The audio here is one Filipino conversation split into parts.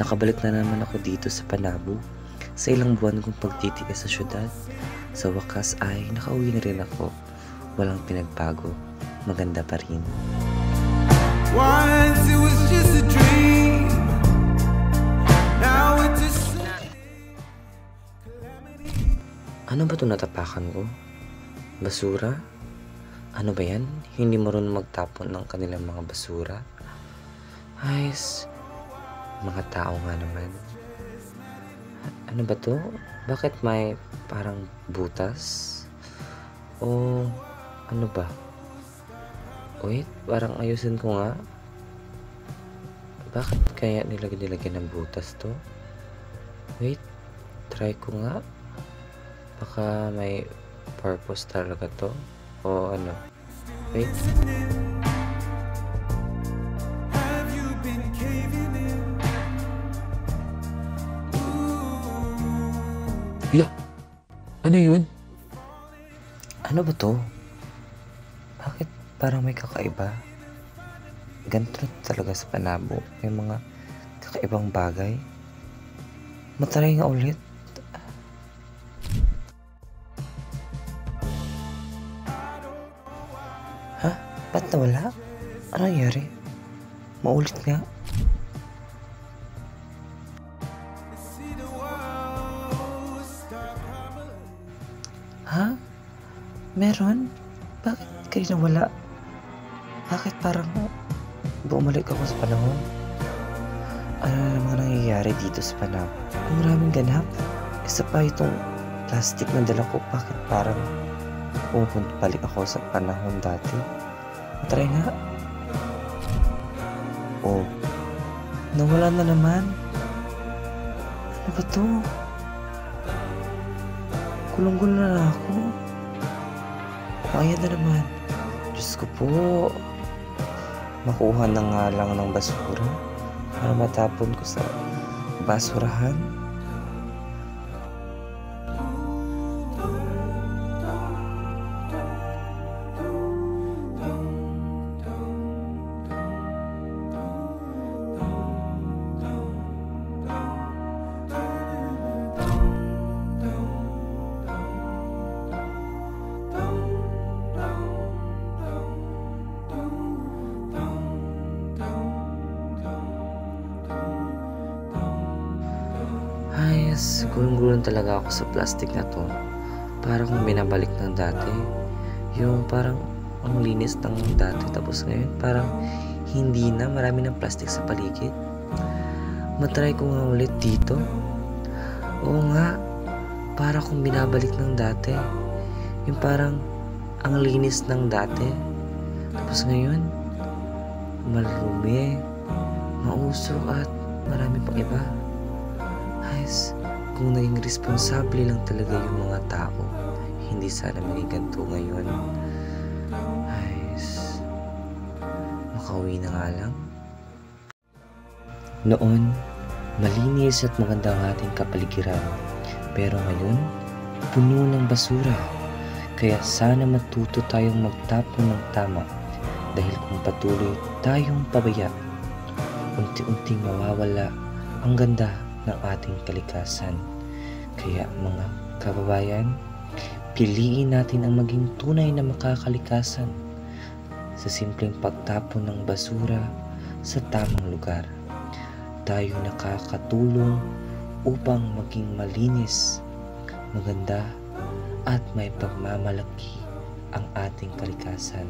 Nakabalik na naman ako dito sa Panabo. Sa ilang buwan kong pagtitiis sa syudad, sa wakas ay nakauwi na rin ako. Walang pinagbago, maganda pa rin. Once it was just a dream. Now it's a Ano ba ito natapakan ko? Basura? Ano ba yan? Hindi marunong magtapon ng kanilang mga basura? Ayos, mga tao nga naman. Ano ba to? Bakit may parang butas? O ano ba? Wait, parang ayusin ko nga. Bakit kaya nilagyan ng butas to? Wait, try ko nga. Baka may purpose talaga to. O ano? Wait. have you been caving in? Ya, ano yun? Ano ba to? Bakit parang may kakaiba? Ganito talaga sa Panabo. May mga kakaibang bagay. Matry nga ulit. Ha? Ba't nawala? Ano nangyari? Maulit nga. See the world start crumbling. Ha? Meron? Bakit kayo nawala? Bakit parang bumalik ako sa panahon? Ano na naman nangyayari dito sa Panabo? Ang maraming ganap. Isa pa itong plastic na dala ko. Bakit parang balik ako sa panahon dati? Try nga. Oh, nawala na naman. Ano ba to? Gulong-gulo na ako. Ayan na naman. Diyos ko po. Makuha na nga lang ng basura para matapon ko sa basurahan. Ayos, gulong-gulong talaga ako sa plastic na to. Parang binabalik ng dati. Yung parang ang linis ng dati. Tapos ngayon parang hindi na, marami ng plastic sa paligid. Matry ko nga ulit dito. Oo nga, para kung binabalik ng dati. Yung parang ang linis ng dati. Tapos ngayon, malumi, mausok at marami pang iba. Ayos, kung naging responsable lang talaga yung mga tao, hindi sana maging ganito ngayon. Ayos, makauwi na nga lang. Noon, malinis at maganda ang ating kapaligiran. Pero ngayon, puno ng basura. Kaya sana matuto tayong magtapon ng tama. Dahil kung patuloy tayong pabaya, unti-unting mawawala ang ganda ng ating kalikasan. Kaya mga kababayan, piliin natin ang maging tunay na makakalikasan sa simpleng pagtapon ng basura sa tamang lugar. Tayo nakakatulong upang maging malinis, maganda at may pagmamalaki ang ating kalikasan.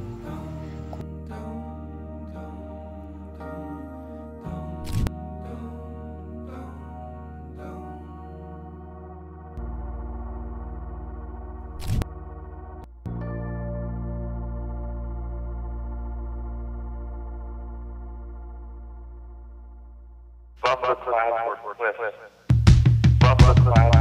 Buffalo clouds were swift. Buffalo clouds